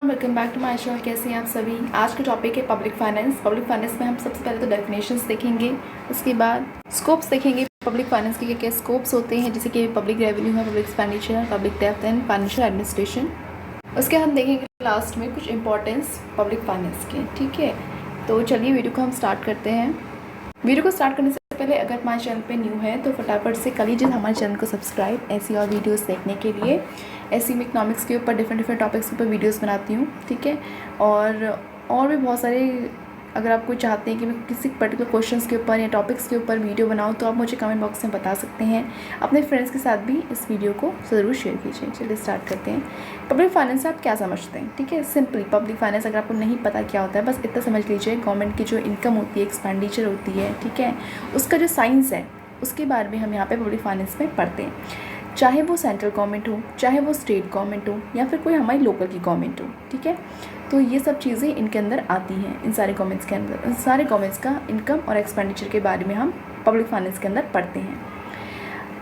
Welcome back to my channel. कैसे हैं आप सभी। आज का टॉपिक है पब्लिक फाइनेंस। पब्लिक फाइनेंस में हम सबसे पहले तो डेफिनेशंस देखेंगे, उसके बाद स्कोप्स देखेंगे। पब्लिक फाइनेंस के क्या क्या स्कोप्स होते हैं, जैसे कि पब्लिक रेवेन्यू है, public expenditure, public depth and financial administration. उसके हम देखेंगे लास्ट में कुछ इंपॉर्टेंस पब्लिक फाइनेंस के। ठीक है, तो चलिए वीडियो को हम स्टार्ट करते हैं। वीडियो को स्टार्ट करने से पहले अगर हमारे चैनल पे न्यू है तो फटाफट से कर लीजिए हमारे चैनल को सब्सक्राइब, ऐसी और वीडियोस देखने के लिए। ऐसी मैं इकनॉमिक्स के ऊपर डिफरेंट टॉपिक्स के ऊपर वीडियोस बनाती हूँ। ठीक है, और भी बहुत सारे, अगर आप कोई चाहते हैं कि मैं किसी पर्टिकुलर क्वेश्चंस के ऊपर या टॉपिक्स के ऊपर वीडियो बनाऊँ तो आप मुझे कमेंट बॉक्स में बता सकते हैं। अपने फ्रेंड्स के साथ भी इस वीडियो को ज़रूर शेयर कीजिए। चलिए स्टार्ट करते हैं। पब्लिक फाइनेंस आप क्या समझते हैं? ठीक है, सिंपली पब्लिक फाइनेंस अगर आपको नहीं पता क्या होता है, बस इतना समझ लीजिए, गवर्नमेंट की जो इनकम होती है, एक्सपेंडिचर होती है, ठीक है, उसका जो साइंस है उसके बारे में हम यहाँ पे पब्लिक फाइनेंस में पढ़ते हैं। चाहे वो सेंट्रल गवर्नमेंट हो, चाहे वो स्टेट गवर्नमेंट हो, या फिर कोई हमारी लोकल की गवर्नमेंट हो। ठीक है, तो ये सब चीज़ें इनके अंदर आती हैं, इन सारे गवर्नमेंट्स के अंदर। इन सारे गवर्नमेंट्स का इनकम और एक्सपेंडिचर के बारे में हम पब्लिक फाइनेंस के अंदर पढ़ते हैं।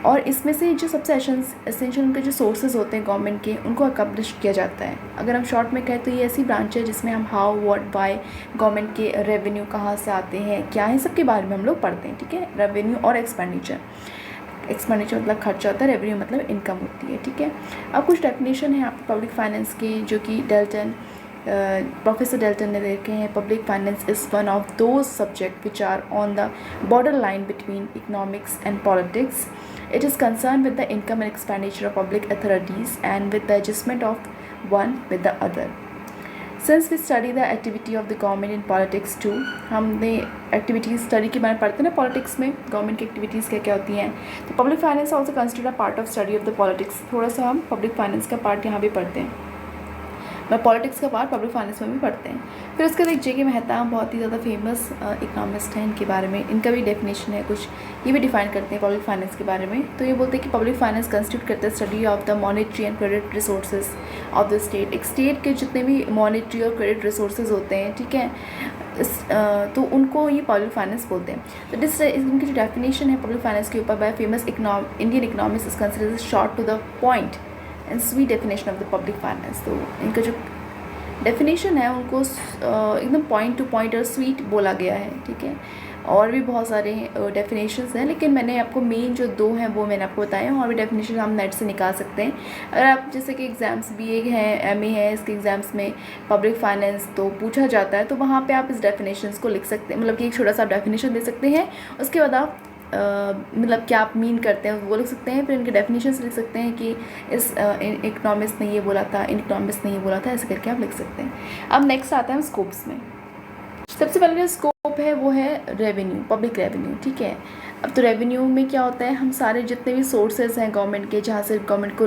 और इसमें से जो सबसे एसेंशियल उनके जो सोर्सेज होते हैं गवर्नमेंट के, उनको अकम्प्लिश किया जाता है। अगर हम शॉर्ट में कहें तो ये ऐसी ब्रांच है जिसमें हम हाउ, व्हाट, बाय, गवर्नमेंट के रेवेन्यू कहाँ से आते हैं, क्या है, सबके बारे में हम लोग पढ़ते हैं। ठीक है, रेवेन्यू और एक्सपेंडिचर मतलब खर्चा होता है, रेवेन्यू मतलब इनकम होती है। ठीक है, अब कुछ डेफिनेशन है आपको पब्लिक फाइनेंस के, जो कि प्रोफेसर डेल्टन ने देखे हैं। Public finance is one of those subject which are on the border line between economics and politics. It is concerned with the income and expenditure of public authorities and with the adjustment of one with the other. Since we study the activity of the government in politics too, हमने activities study के बारे में पढ़ते हैं ना politics में, government की activities क्या क्या होती हैं। तो public finance also consider part of study of the politics. थोड़ा सा हम पब्लिक फाइनेंस का पार्ट यहाँ भी पढ़ते हैं, मैं पॉलिटिक्स का पार्ट पब्लिक फाइनेंस में भी पढ़ते हैं। फिर उसके बाद जे के मेहता बहुत ही ज़्यादा फेमस इकनॉमिस्ट हैं, इनके बारे में इनका भी डेफिनेशन है कुछ, ये भी डिफाइन करते हैं पब्लिक फाइनेंस के बारे में। तो ये बोलते हैं कि पब्लिक फाइनेंस कंस्टिट्यूट करता है study of the monetary and credit resources of the state. एक स्टेट के जितने भी मॉनेटरी और क्रेडिट रिसोर्सेज होते हैं, ठीक है, तो उनको ये पब्लिक फाइनेंस बोलते हैं। तो इनकी जो डेफिनेशन है पब्लिक फाइनेंस के ऊपर by famous Indian economist is considered short to the point and sweet definition of the public finance. तो इनका जो डेफिनेशन है उनको एकदम पॉइंट टू पॉइंट और स्वीट बोला गया है। ठीक है, और भी बहुत सारे डेफिनेशंस हैं, लेकिन मैंने आपको मेन जो दो हैं वो मैंने आपको बताया। और भी डेफिनेशन हम नेट से निकाल सकते हैं। अगर आप जैसे कि एग्ज़ाम्स BA हैं, MA है, इसके एग्ज़ाम्स में पब्लिक फाइनेंस तो पूछा जाता है, तो वहाँ पे आप इस डेफिनेशंस को लिख सकते हैं, मतलब कि एक छोटा सा डेफिनेशन दे सकते हैं। उसके बाद आप मतलब क्या आप मीन करते हैं वो लिख सकते हैं। फिर इनके डेफिनेशंस लिख सकते हैं कि इस इकनॉमिस्ट ने ये बोला था, इन इकनॉमिस्ट ने ये बोला था, ऐसे करके आप लिख सकते हैं। अब नेक्स्ट आता है स्कोप्स में। सबसे पहले जो स्कोप है वो है रेवेन्यू, पब्लिक रेवेन्यू। ठीक है, अब तो रेवेन्यू में क्या होता है, हम सारे जितने भी सोर्सेज हैं गवर्नमेंट के, जहाँ से गवर्नमेंट को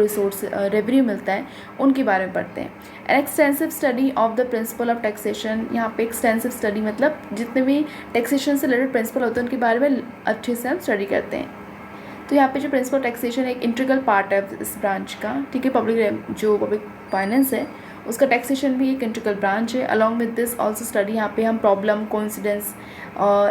रेवेन्यू मिलता है, उनके बारे में पढ़ते हैं। An extensive study of the principle of taxation. यहाँ पे एक्सटेंसिव स्टडी मतलब जितने भी टैक्सेशन से रिलेटेड प्रिंसिपल होते हैं उनके बारे में अच्छे से हम स्टडी करते हैं। तो यहाँ पे जो प्रिंसिपल टैक्सेशन एक इंटीग्रल पार्ट है इस ब्रांच का। ठीक है, पब्लिक फाइनेंस है उसका टैक्सेशन भी एक इंटीग्रल ब्रांच है। Along with this also study यहाँ पे हम problem, coincidence,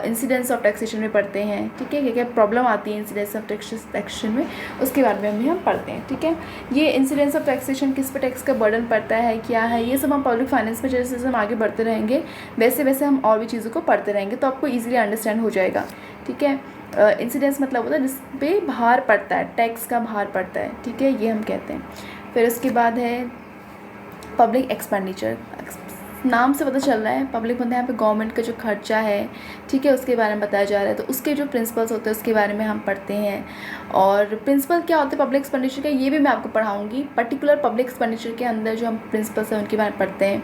incidence of taxation में पढ़ते हैं। ठीक है, क्या क्या प्रॉब्लम आती है इंसिडेंस ऑफ टैक्सेशन में, उसके बारे में भी हम पढ़ते हैं। ठीक है, ये इंसिडेंस ऑफ टैक्सेशन किस पे टैक्स का बर्डन पड़ता है, क्या है, ये सब हम पब्लिक फाइनेंस में जैसे जैसे हम आगे बढ़ते रहेंगे वैसे वैसे हम और भी चीज़ों को पढ़ते रहेंगे, तो आपको ईजिली अंडरस्टैंड हो जाएगा। ठीक है, इंसिडेंस मतलब होता है जिस पे भार पड़ता है, टैक्स का भार पड़ता है। ठीक है, ये हम कहते हैं। फिर उसके बाद है पब्लिक एक्सपेंडिचर। नाम से पता चल रहा है पब्लिक मतलब यहाँ पे गवर्नमेंट का जो खर्चा है, ठीक है, उसके बारे में बताया जा रहा है। तो उसके जो प्रिंसिपल्स होते हैं उसके बारे में हम पढ़ते हैं। और प्रिंसिपल क्या होते हैं पब्लिक एक्सपेंडिचर का, ये भी मैं आपको पढ़ाऊँगी। पर्टिकुलर पब्लिक एक्सपेंडिचर के अंदर जो हम प्रिंसिपल्स हैं उनके बारे में पढ़ते हैं।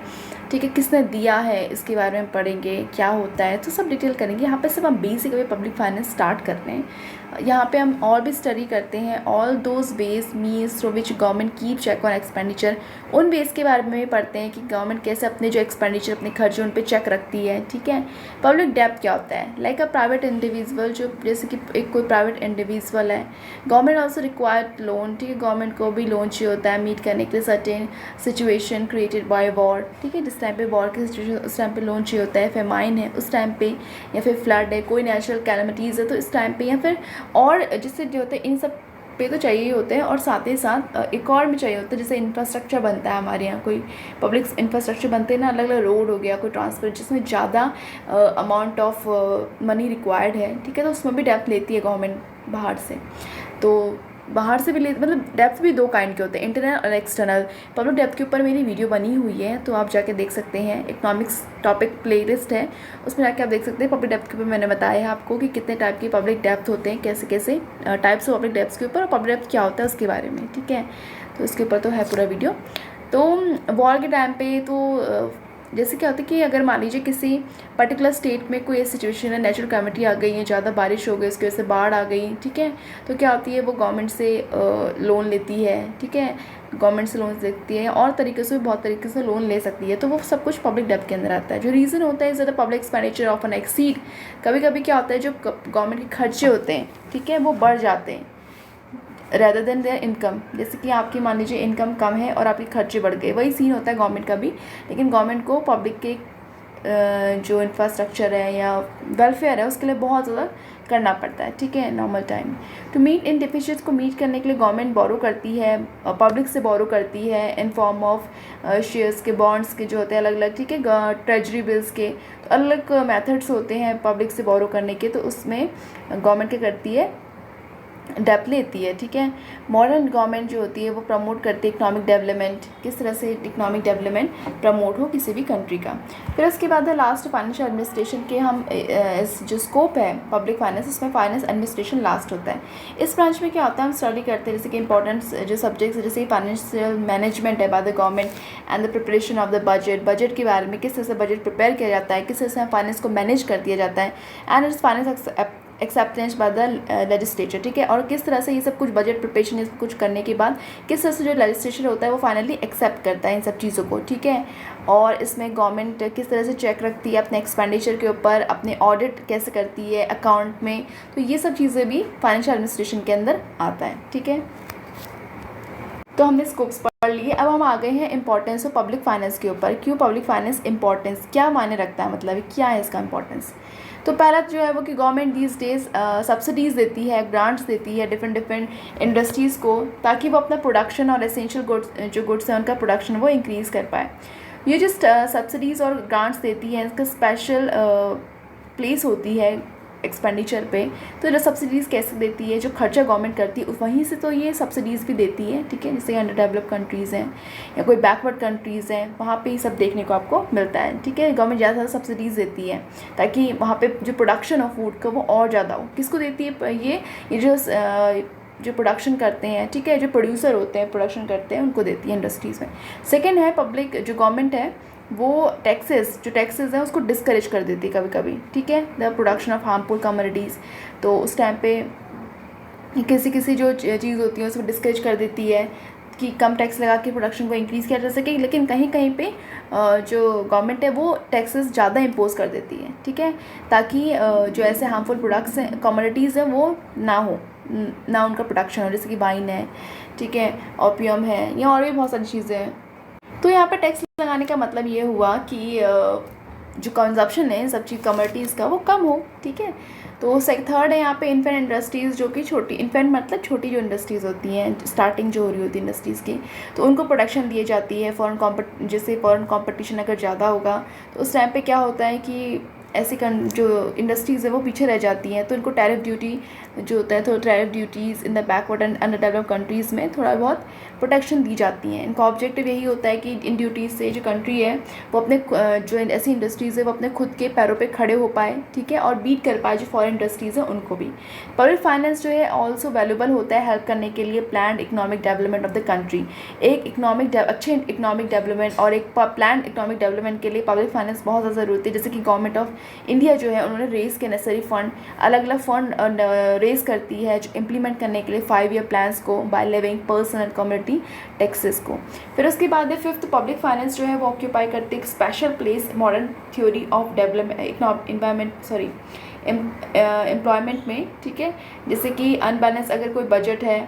ठीक है, किसने दिया है इसके बारे में पढ़ेंगे, क्या होता है, तो सब डिटेल करेंगे। यहाँ पे सिर्फ हम बेसिक अभी पब्लिक फाइनेंस स्टार्ट कर रहे हैं। यहाँ पे हम और भी स्टडी करते हैं all those ways means through which government keep check on expenditure. उन वेज के बारे में भी पढ़ते हैं कि गवर्नमेंट कैसे अपने जो एक्सपेंडिचर, अपने खर्चे उन पे चेक रखती है। ठीक है, पब्लिक डेप्थ क्या होता है, लाइक अ प्राइवेट इंडिविजुअल, जो जैसे कि एक कोई प्राइवेट इंडिविजुअल है, गवर्नमेंट ऑल्सो रिक्वायर्ड लोन। ठीक है, गवर्नमेंट को भी लोन चाहिए होता है मीट करने के लिए certain situation created by war. ठीक है, जिस टाइम पे वॉर की सिचुएशन, उस टाइम पे लोन चाहिए होता है। फेमाइन है उस टाइम पे, या फिर फ्लड है, कोई नेचुरल कैलमिटीज़ है तो इस टाइम पे, या फिर और जिससे जो होता है इन सब रुपये तो चाहिए ही होते हैं, और साथ ही साथ एक और भी चाहिए होता है, जैसे इंफ्रास्ट्रक्चर बनता है हमारे यहाँ, कोई पब्लिक इंफ्रास्ट्रक्चर बनते हैं ना, अलग अलग रोड हो गया, कोई ट्रांसपोर्ट जिसमें ज़्यादा अमाउंट ऑफ मनी रिक्वायर्ड है, ठीक है, तो उसमें भी डेप्थ लेती है गवर्नमेंट बाहर से। तो बाहर से भी ले, मतलब डेप्थ भी दो काइंड के होते हैं, इंटरनल और एक्सटर्नल। पब्लिक डेप्थ के ऊपर मेरी वीडियो बनी हुई है, तो आप जाके देख सकते हैं, इकोनॉमिक्स टॉपिक प्लेलिस्ट है, उसमें जाके आप देख सकते हैं। पब्लिक डेप्थ के ऊपर मैंने बताया है आपको कि कितने टाइप के पब्लिक डेप्थ होते हैं, कैसे कैसे टाइप्स ऑफ पब्लिक डेप्थ के ऊपर, और पब्लिक डेप्थ क्या होता है उसके बारे में, ठीक है। तो उसके ऊपर तो है पूरा वीडियो। तो वॉर के टाइम पे तो जैसे क्या होता है कि अगर मान लीजिए किसी पर्टिकुलर स्टेट में कोई ऐसी सिचुएशन है, नेचुरल कैलेमिटी आ गई है, ज़्यादा बारिश हो गई, उसकी वजह से बाढ़ आ गई, ठीक है, तो क्या होती है, वो गवर्नमेंट से लोन लेती है, ठीक है, गवर्नमेंट से लोन लेती है, और तरीके से, बहुत तरीके से लोन ले सकती है। तो वो सब कुछ पब्लिक डेप्थ के अंदर आता है। जो रीज़न होता है ज़्यादा public expenditure of an exceed, कभी कभी क्या होता है, जो गवर्नमेंट के खर्चे होते हैं, ठीक है, वो बढ़ जाते हैं रेदर देन देयर इनकम। जैसे कि आपकी मान लीजिए इनकम कम है और आपके खर्चे बढ़ गए, वही सीन होता है गवर्नमेंट का भी। लेकिन गवर्नमेंट को पब्लिक के जो इंफ्रास्ट्रक्चर है या वेलफेयर है उसके लिए बहुत ज़्यादा करना पड़ता है, ठीक है, normal time. To meet in deficits को मीट करने के लिए गवर्नमेंट बोरो करती है, पब्लिक से बोरो करती है इन फॉर्म ऑफ शेयर्स के, बॉन्ड्स के जो होते हैं अलग अलग, ठीक है, ट्रेजरी बिल्स के, तो अलग मेथड्स होते हैं पब्लिक से बोरो करने के। तो उसमें गवर्नमेंट क्या करती है, डेप्थ लेती है, ठीक है। मॉडर्न गवर्नमेंट जो होती है वो प्रमोट करती है इकोनॉमिक डेवलपमेंट, किस तरह से इकोनॉमिक डेवलपमेंट प्रमोट हो किसी भी कंट्री का। फिर उसके बाद है लास्ट फाइनेंशियल एडमिनिस्ट्रेशन के, हम जो स्कोप है पब्लिक फाइनेंस, उसमें फाइनेंस एडमिनिस्ट्रेशन लास्ट होता है। इस ब्रांच में क्या होता है, हम स्टडी करते हैं जैसे कि इंपॉर्टेंट जो सब्जेक्ट्स है, जैसे फाइनेंशियल मैनेजमेंट है by the government and the preparation of the budget, budget के बारे में, किस तरह से बजट प्रिपेयर किया जाता है, किस तरह से फाइनेंस को मैनेज कर दिया जाता है, and it's finance acceptance by the legislature, ठीक है, और किस तरह से ये सब कुछ बजट प्रिपरेशन, ये सब कुछ करने के बाद किस तरह से जो लेजिस्लेचर होता है वो फाइनली एक्सेप्ट करता है इन सब चीज़ों को, ठीक है। और इसमें गवर्नमेंट किस तरह से चेक रखती है अपने एक्सपेंडिचर के ऊपर, अपने ऑडिट कैसे करती है अकाउंट में, तो ये सब चीज़ें भी फाइनेंशियल एडमिनिस्ट्रेशन के अंदर आता है, ठीक है। तो हमने स्कोप्स पढ़ लिए, अब हम आ गए हैं इंपॉर्टेंस ऑफ पब्लिक फाइनेंस के ऊपर। क्यों पब्लिक फाइनेंस इंपॉर्टेंस, क्या मायने रखता है, मतलब क्या है इसका इंपॉर्टेंस। तो पहला जो है वो कि गवर्नमेंट दीज डेज सब्सिडीज़ देती है, ग्रांट्स देती है डिफरेंट इंडस्ट्रीज़ को, ताकि वो अपना प्रोडक्शन और एसेंशियल गुड्स, जो गुड्स हैं उनका प्रोडक्शन वो इंक्रीज़ कर पाए। ये जो सब्सिडीज़ और ग्रांट्स देती है, इसका स्पेशल प्लेस होती है एक्सपेंडिचर पे। तो जो सब्सिडीज़ कैसे देती है, जो खर्चा गवर्नमेंट करती है वहीं से तो ये सब्सिडीज़ भी देती है, ठीक है। जैसे अंडर डेवलप कंट्रीज़ हैं या कोई बैकवर्ड कंट्रीज़ हैं, वहाँ पे ये सब देखने को आपको मिलता है, ठीक है। गवर्नमेंट ज़्यादा ज़्यादा सब्सिडीज़ देती है ताकि वहाँ पे जो प्रोडक्शन ऑफ फूड का वो और ज़्यादा हो। किसको देती है ये जो प्रोडक्शन करते हैं, ठीक है, जो प्रोड्यूसर होते हैं, प्रोडक्शन करते हैं, उनको देती है इंडस्ट्रीज़ में। सेकेंड है पब्लिक, जो गवर्नमेंट है वो जो टैक्सेस हैं उसको डिस्करेज कर देती है कभी कभी, ठीक है, the production of harmful commodities. तो उस टाइम पे किसी जो चीज़ होती है उसको डिस्करेज कर देती है कि कम टैक्स लगा के प्रोडक्शन को इंक्रीज़ किया जा सके। लेकिन कहीं कहीं पे जो गवर्नमेंट है वो टैक्सेस ज़्यादा इम्पोज कर देती है, ठीक है, ताकि जो ऐसे हार्मफुल प्रोडक्ट्स हैं, कमोडिटीज़ हैं, वो ना उनका प्रोडक्शन हो, जैसे कि वाइन है, ठीक है, ओपियम है, या और भी बहुत सारी चीज़ें हैं। तो यहाँ पे टैक्स लगाने का मतलब ये हुआ कि जो कंजप्शन है सब चीज़ कमोडिटीज़ का वो कम हो, ठीक है। तो थर्ड है यहाँ पे इन्फेंट इंडस्ट्रीज़, जो कि छोटी, इन्फेंट मतलब छोटी जो इंडस्ट्रीज़ होती हैं, स्टार्टिंग जो हो रही होती है इंडस्ट्रीज़ की, तो उनको प्रोटेक्शन दी जाती है। जैसे फॉरेन कंपटीशन अगर ज़्यादा होगा तो उस टाइम पे क्या होता है कि ऐसी जो इंडस्ट्रीज़ है वो पीछे रह जाती हैं, तो इनको टैरिफ ड्यूटी जो होता है, तो tariff duties in the backward and under develop countries में थोड़ा बहुत प्रोटेक्शन दी जाती हैं। इनका ऑब्जेक्टिव यही होता है कि इन ड्यूटीज़ से जो कंट्री है वो अपने जो ऐसी इंडस्ट्रीज़ है वो अपने खुद के पैरों पे खड़े हो पाए, ठीक है, और बीट कर पाए जो फॉरेन इंडस्ट्रीज़ हैं उनको भी। पब्लिक फाइनेंस जो है ऑल्सो वैल्यूबल होता है हेल्प करने के लिए planned economic development of the country. एक अच्छे इकोनॉमिक डेवलपमेंट और एक प्लान्ड इकोनॉमिक डेवलपमेंट के लिए पब्लिक फाइनेंस बहुत ज़्यादा ज़रूरत है। जैसे कि गवर्नमेंट ऑफ इंडिया जो है उन्होंने रेस के नेसेसरी फंड, अलग अलग फंड रेस करती है जो इम्प्लीमेंट करने के लिए 5 ईयर प्लान्स को by levying person and community taxes को। फिर उसके बाद है फिफ्थ, पब्लिक फाइनेंस जो है वो ऑक्यूपाई करती है एक special place modern theory of employment में, ठीक है। जैसे कि अनबैलेंस अगर कोई बजट है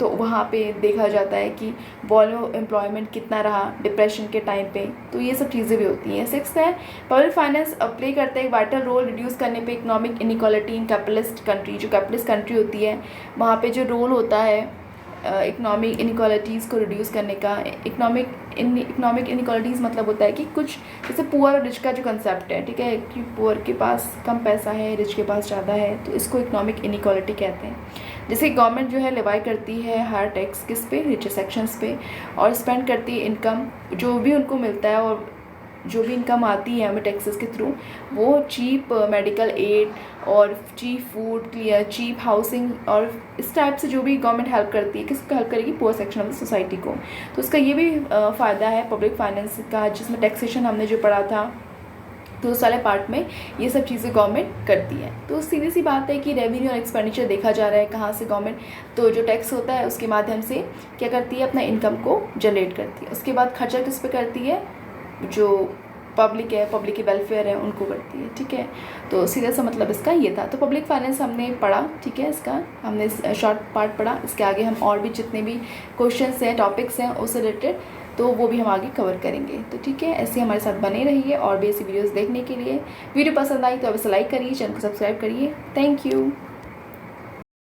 तो वहाँ पे देखा जाता है कि वॉल्यूम एम्प्लॉयमेंट कितना रहा डिप्रेशन के टाइम पे, तो ये सब चीज़ें भी होती हैं। 6 है पब्लिक फाइनेंस प्ले करता है एक वाइटल रोल रिड्यूस करने पे economic inequality in capitalist country. जो कैपिटलिस्ट कंट्री होती है वहाँ पे जो रोल होता है इकोनॉमिक इनइक्वालिटीज़ को रिड्यूस करने का। इकोनॉमिक इनइक्वालिटीज़ मतलब होता है कि कुछ जैसे पुअर और रिच का जो कंसेप्ट है, ठीक है, कि पुअर के पास कम पैसा है, रिच के पास ज़्यादा है, तो इसको इकोनॉमिक इनइक्वालिटी कहते हैं। जैसे गवर्नमेंट जो है लिवाई करती है हायर टैक्स किस पे, रिचर सेक्शंस पे, और स्पेंड करती है इनकम जो भी उनको मिलता है, और जो भी इनकम आती है हमें टैक्सेस के थ्रू, वो चीप मेडिकल एड और चीप फूड, चीप हाउसिंग, और इस टाइप से जो भी गवर्नमेंट हेल्प करती है, किसको हेल्प करेगी, poor section of the society को। तो इसका ये भी फ़ायदा है पब्लिक फाइनेंस का, जिसमें टैक्सेशन हमने जो पढ़ा था तो उस वाले पार्ट में ये सब चीज़ें गवर्नमेंट करती है। तो सीधी सी बात है कि रेवेन्यू और एक्सपेंडिचर देखा जा रहा है कहाँ से गवर्नमेंट, तो जो टैक्स होता है उसके माध्यम से क्या करती है, अपना इनकम को जनरेट करती है। उसके बाद खर्चा किस पे करती है, जो पब्लिक है, पब्लिक के वेलफेयर है, उनको करती है, ठीक है। तो सीधा सा मतलब इसका ये था। तो पब्लिक फाइनेंस हमने पढ़ा, ठीक है, इसका हमने शॉर्ट पार्ट पढ़ा। इसके आगे हम और भी जितने भी क्वेश्चंस हैं, टॉपिक्स हैं उससे रिलेटेड, तो वो भी हम आगे कवर करेंगे। तो ठीक है, ऐसे हमारे साथ बने रहिए और भी ऐसी वीडियोज़ देखने के लिए। वीडियो पसंद आई तो अब इसे लाइक करिए, चैनल को सब्सक्राइब करिए। Thank you.